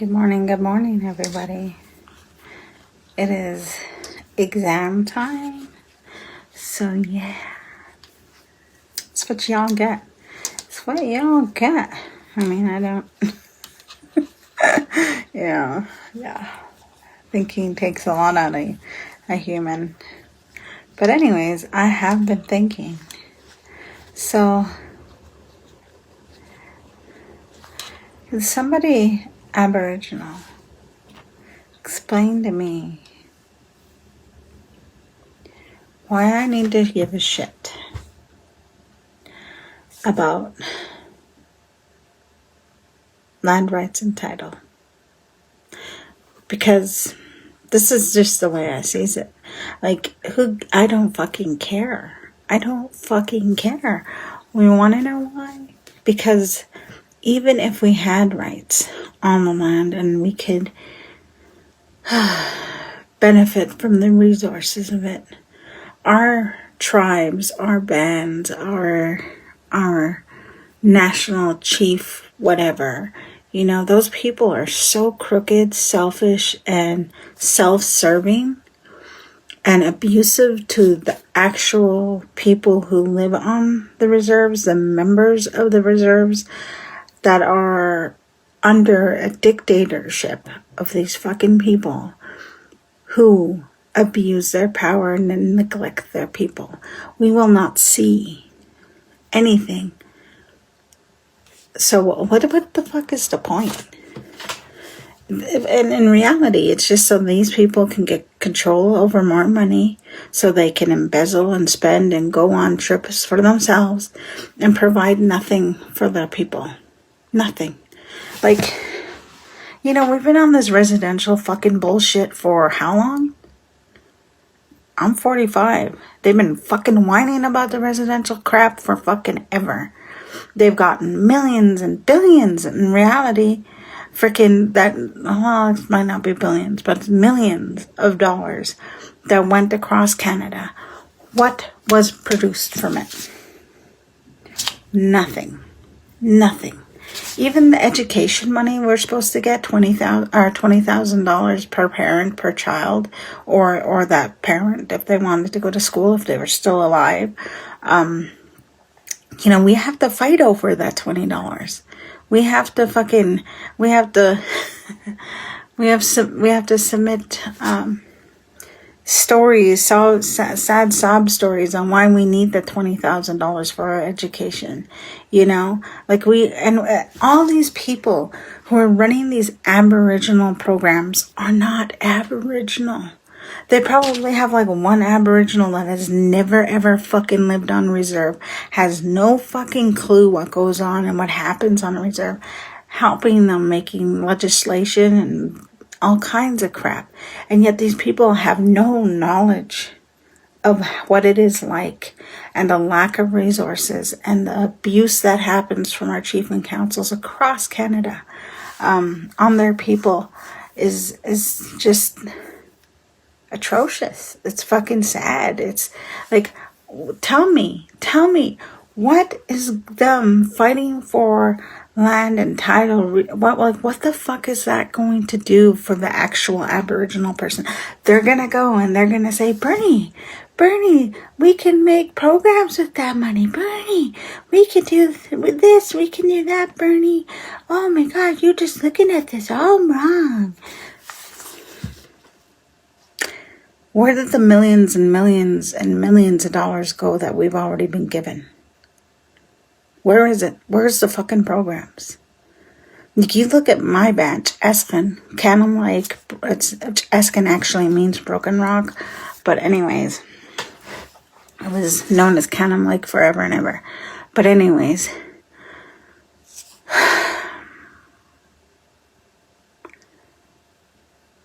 Good morning, everybody. It is exam time. So, yeah, it's what y'all get. It's what y'all get. I mean, I don't. Yeah. Thinking takes a lot out of a human. But, anyways, I have been thinking. So, is somebody Aboriginal explain to me why I need to give a shit about land rights and title? Because this is just the way I sees it. Like, I don't fucking care. I don't fucking care. We want to know why? Because even if we had rights on the land and we could benefit from the resources of it, our tribes, our bands, our national chief, whatever, those people are so crooked, selfish, and self-serving and abusive to the actual people who live on the reserves, the members of the reserves that are under a dictatorship of these fucking people who abuse their power and then neglect their people. We will not see anything. So what the fuck is the point? And in reality, it's just so these people can get control over more money, so they can embezzle and spend and go on trips for themselves and provide nothing for their people. Nothing. Like, we've been on this residential fucking bullshit for how long? I'm 45. They've been fucking whining about the residential crap for fucking ever. They've gotten millions and billions. In reality, freaking it might not be billions, but millions of dollars that went across Canada. What was produced from it? Nothing. Even the education money we're supposed to get, $20,000 per parent per child, or that parent if they wanted to go to school, if they were still alive. We have to fight over that $20. We have to submit stories, sad sob stories on why we need the $20,000 for our education. All these people who are running these Aboriginal programs are not Aboriginal. They probably have like one Aboriginal that has never ever fucking lived on reserve, has no fucking clue what goes on and what happens on a reserve, helping them making legislation and all kinds of crap. And yet these people have no knowledge of what it is like, and the lack of resources and the abuse that happens from our chief and councils across Canada on their people is just atrocious. It's fucking sad. It's like, tell me, what is them fighting for land and title? What the fuck is that going to do for the actual Aboriginal person? They're gonna go and they're gonna say, Bernie, we can make programs with that money. Bernie, we can do this, we can do that. Bernie, oh my God, you're just looking at this all wrong. Where did the millions and millions and millions of dollars go that we've already been given? Where is it? Where's the fucking programs? You look at my batch, Eskin, Canham Lake. Eskin actually means broken rock. But anyways, it was known as Canham Lake forever and ever. But anyways,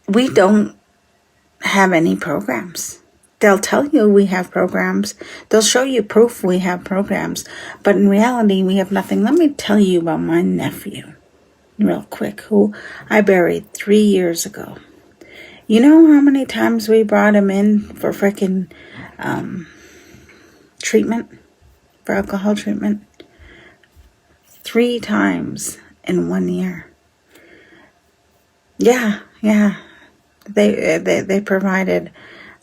we don't have any programs. They'll tell you we have programs. They'll show you proof we have programs. But in reality, we have nothing. Let me tell you about my nephew real quick, who I buried 3 years ago. You know how many times we brought him in for freaking treatment, for alcohol treatment? 3 times in 1 year. Yeah, yeah. They provided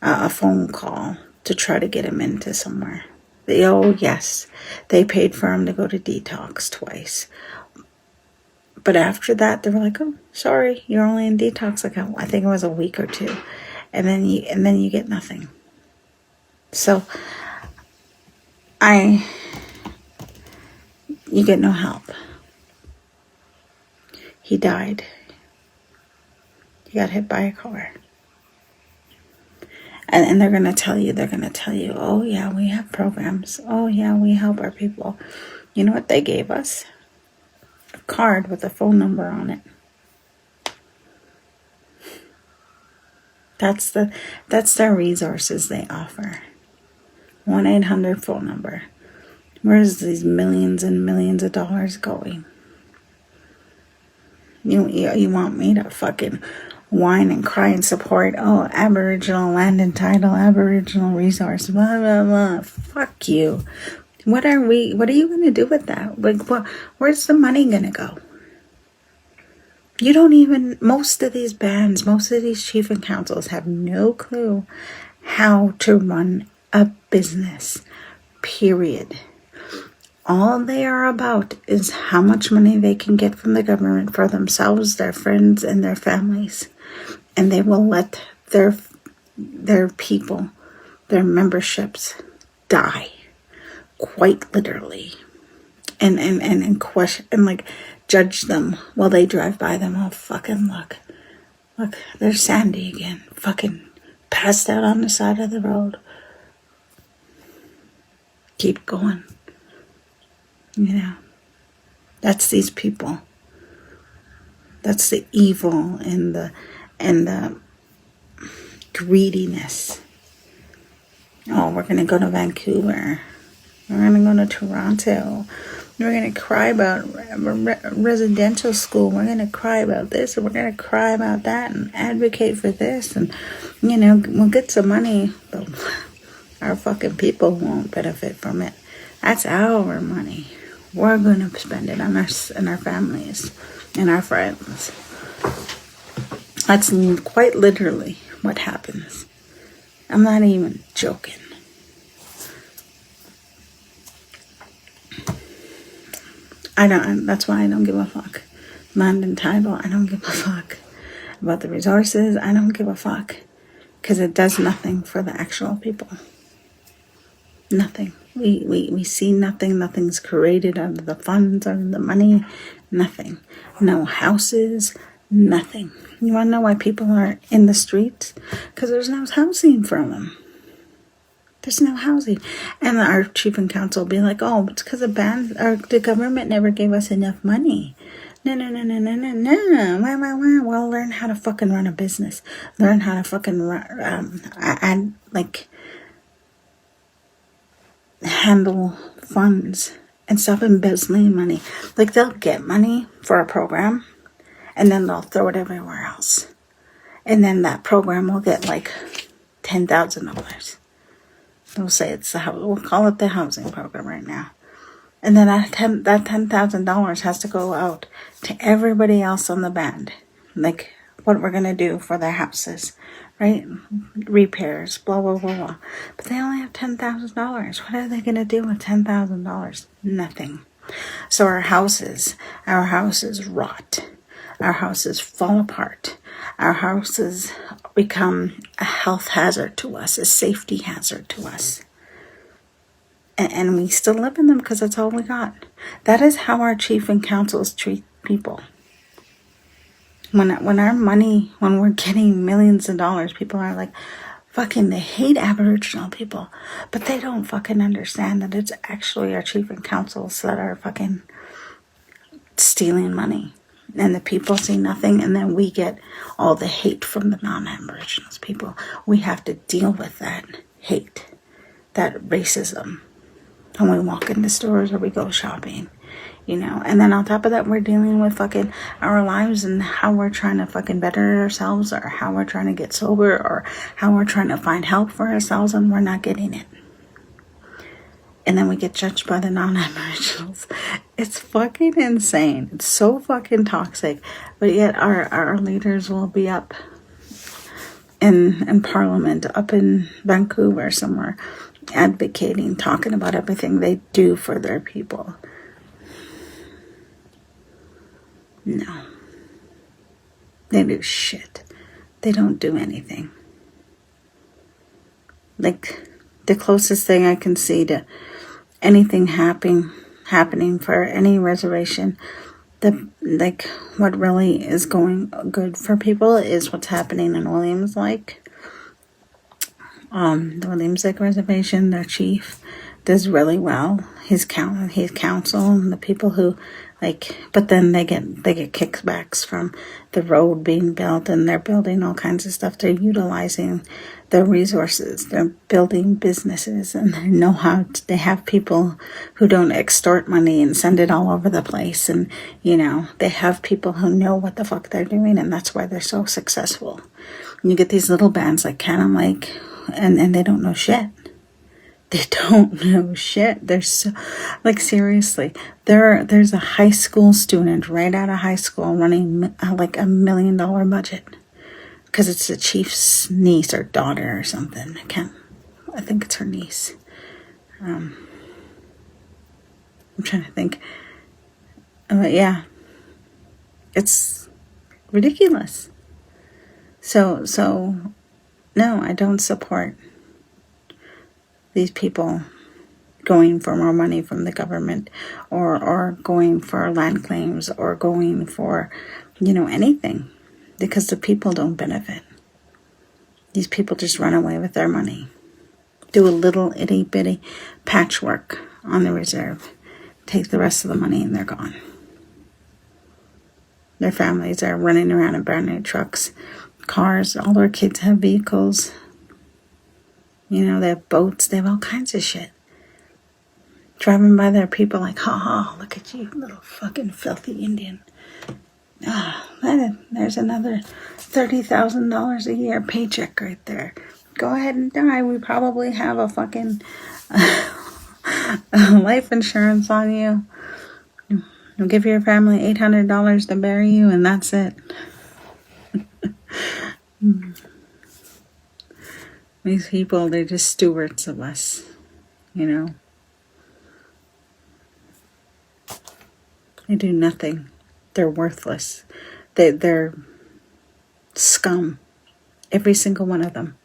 a phone call to try to get him into somewhere. Oh, yes. They paid for him to go to detox twice. But after that, they were like, "Oh, sorry, you're only in detox." Like, I think it was a week or two, and then you get nothing. So, you get no help. He died. He got hit by a car. And they're going to tell you, "Oh, yeah, we have programs. Oh, yeah, we help our people." You know what they gave us? A card with a phone number on it. That's their resources they offer. 1-800 phone number. Where's these millions and millions of dollars going? You want me to fucking whine and cry and support, oh, Aboriginal land and title, Aboriginal resource, blah, blah, blah. Fuck you. What are you going to do with that? Like, where's the money going to go? You don't even, most of these bands, most of these chief and councils have no clue how to run a business, period. All they are about is how much money they can get from the government for themselves, their friends, and their families. And they will let their people, their memberships, die, quite literally. And question and like judge them while they drive by them. Oh, fucking look, there's Sandy again, fucking passed out on the side of the road. Keep going. You know, that's these people. That's the evil and the greediness. Oh, we're gonna go to Vancouver. We're gonna go to Toronto. We're gonna cry about residential school. We're gonna cry about this, and we're gonna cry about that, and advocate for this, and we'll get some money, but our fucking people won't benefit from it. That's our money. We're going to spend it on us and our families and our friends. That's quite literally what happens. I'm not even joking. That's why I don't give a fuck. Land and title, I don't give a fuck. About the resources, I don't give a fuck. Because it does nothing for the actual people. Nothing. We see nothing. Nothing's created out of the funds, out of the money. Nothing. No houses. Nothing. You want to know why people are in the streets? Because there's no housing for them. There's no housing. And our chief and council will be like, oh, it's because the government never gave us enough money. No. Well, learn how to fucking run a business. Learn how to fucking handle funds and stop embezzling money. Like, they'll get money for a program and then they'll throw it everywhere else. And then that program will get like $10,000. They'll say we'll call it the housing program right now. And then that $10,000 has to go out to everybody else on the band. Like, what we're going to do for their houses, right? Repairs, blah, blah, blah, blah. But they only have $10,000. What are they going to do with $10,000? Nothing. So our houses rot. Our houses fall apart. Our houses become a health hazard to us, a safety hazard to us. And we still live in them because that's all we got. That is how our chief and councils treat people. When we're getting millions of dollars, people are like, fucking, they hate Aboriginal people. But they don't fucking understand that it's actually our chief and councils that are fucking stealing money. And the people see nothing, and then we get all the hate from the non-Aboriginals people. We have to deal with that hate, that racism, when we walk into stores or we go shopping, And then on top of that, we're dealing with fucking our lives and how we're trying to fucking better ourselves, or how we're trying to get sober, or how we're trying to find help for ourselves, and we're not getting it. and then we get judged by the non-Aboriginals. It's fucking insane. It's so fucking toxic. But yet our leaders will be up in Parliament, up in Vancouver somewhere, advocating, talking about everything they do for their people. No. They do shit. They don't do anything. Like, the closest thing I can see to anything happening for any reservation, what really is going good for people is what's happening in Williams Lake. The Williams Lake Reservation, their chief does really well. His council and the people who but then they get kickbacks from the road being built, and they're building all kinds of stuff. They're utilizing their resources. They're building businesses, and they know how they have people who don't extort money and send it all over the place. And, they have people who know what the fuck they're doing, and that's why they're so successful. And you get these little bands like Cannon Lake, and they don't know shit. They don't know shit. They're so, seriously, there's a high school student right out of high school running like $1 million budget because it's the chief's niece or daughter or something. I think it's her niece. I'm trying to think. Yeah, it's ridiculous. So no, I don't support these people going for more money from the government, or going for land claims, or going for, anything, because the people don't benefit. These people just run away with their money, do a little itty bitty patchwork on the reserve, take the rest of the money, and they're gone. Their families are running around in brand new trucks, cars, all their kids have vehicles. They have boats. They have all kinds of shit. Driving by their people like, ha, look at you, little fucking filthy Indian. There's another $30,000 a year paycheck right there. Go ahead and die. We probably have a fucking life insurance on you. We'll give your family $800 to bury you, and that's it. These people, they're just stewards of us, They do nothing. They're worthless. They're scum. Every single one of them.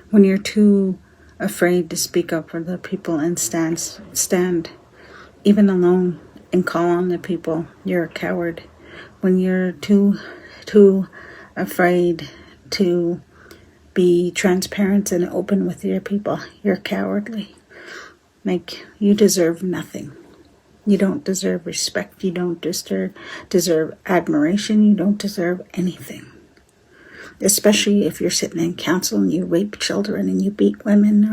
When you're too afraid to speak up for the people and stand even alone and call on the people, you're a coward. When you're too afraid to be transparent and open with your people, you're cowardly. You deserve nothing. You don't deserve respect. You don't deserve admiration. You don't deserve anything. Especially if you're sitting in council and you rape children and you beat women,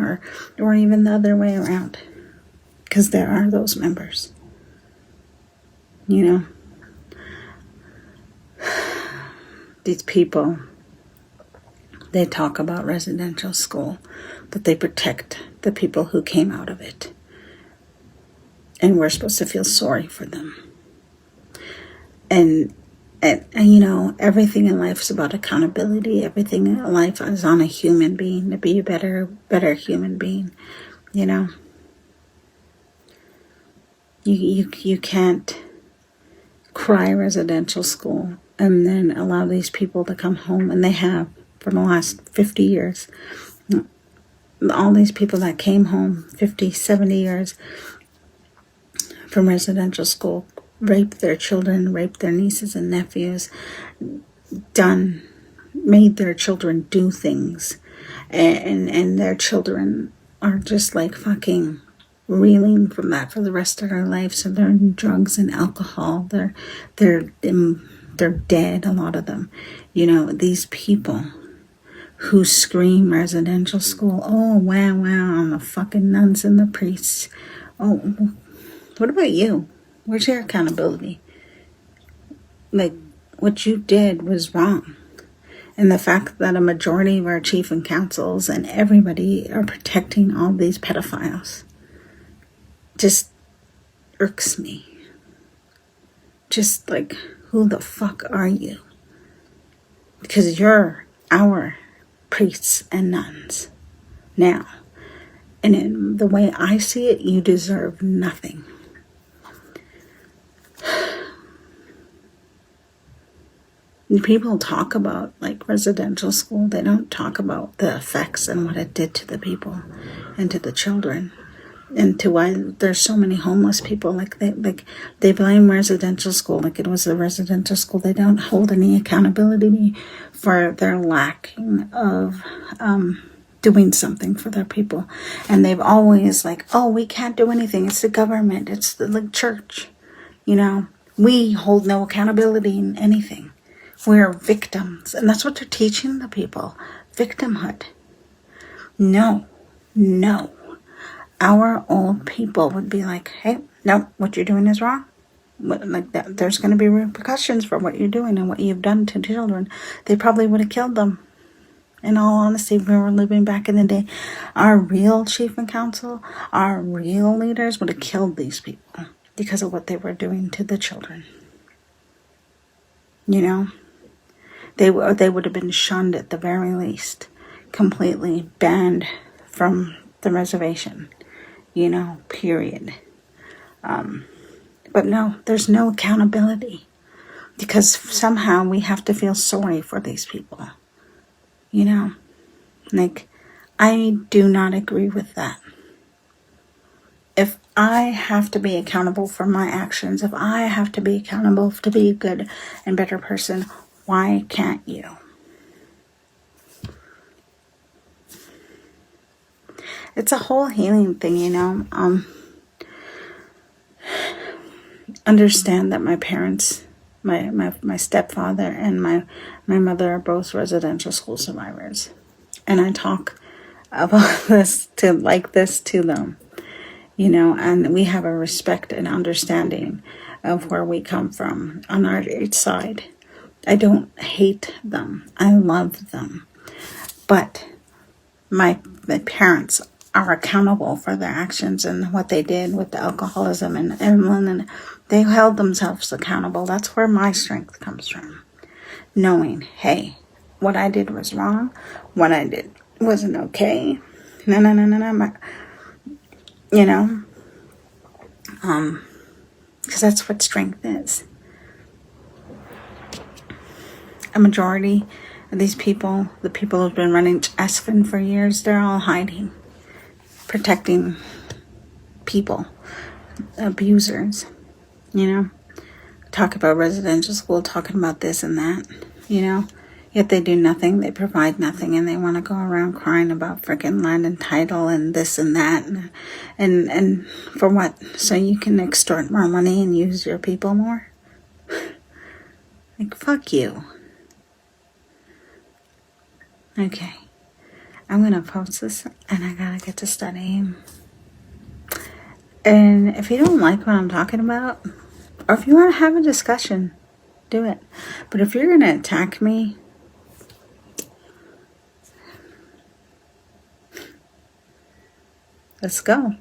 or even the other way around. Because there are those members. These people, they talk about residential school, but they protect the people who came out of it. And we're supposed to feel sorry for them. And everything in life is about accountability. Everything in life is on a human being to be a better human being. You can't cry residential school and then allow these people to come home, and they have for the last 50 years. All these people that came home 50, 70 years from residential school, raped their children, raped their nieces and nephews, made their children do things, and their children are just like fucking reeling from that for the rest of their life. So they're in drugs and alcohol. They're dead, a lot of them. These people who scream residential school, oh wow on the fucking nuns and the priests. Oh, what about you? Where's your accountability? What you did was wrong. And the fact that a majority of our chief and councils and everybody are protecting all these pedophiles just irks me. Just like, who the fuck are you? Because you're our priests and nuns now. And in the way I see it, you deserve nothing. When people talk about like residential school, they don't talk about the effects and what it did to the people and to the children. And to why there's so many homeless people. They blame residential school like it was a residential school. They don't hold any accountability for their lacking of doing something for their people. And they've always like, oh, we can't do anything. It's the government. It's the church. We hold no accountability in anything. We're victims. And that's what they're teaching the people. Victimhood. No. Our old people would be like, hey, no, what you're doing is wrong. Like that, there's going to be repercussions for what you're doing and what you've done to children. They probably would have killed them. In all honesty, if we were living back in the day, our real chief and council, our real leaders would have killed these people because of what they were doing to the children. They would have been shunned at the very least, completely banned from the reservation. Period. But no, there's no accountability because somehow we have to feel sorry for these people. I do not agree with that. If I have to be accountable for my actions, if I have to be accountable to be a good and better person, why can't you? It's a whole healing thing, Understand that my parents, my stepfather and my mother are both residential school survivors. And I talk about this to them, and we have a respect and understanding of where we come from on our each side. I don't hate them. I love them. But my parents are accountable for their actions and what they did with the alcoholism and they held themselves accountable. That's where my strength comes from. Knowing, hey, what I did was wrong. What I did wasn't okay. No. Because that's what strength is. A majority of these people, the people who've been running Aspen for years, they're all hiding, protecting people, abusers, talk about residential school, talking about this and that, yet they do nothing, they provide nothing, and they want to go around crying about freaking land and title and this and that, and for what? So you can extort more money and use your people more? Like, fuck you. Okay, I'm going to post this and I gotta get to studying. And if you don't like what I'm talking about, or if you want to have a discussion, do it. But if you're going to attack me, let's go.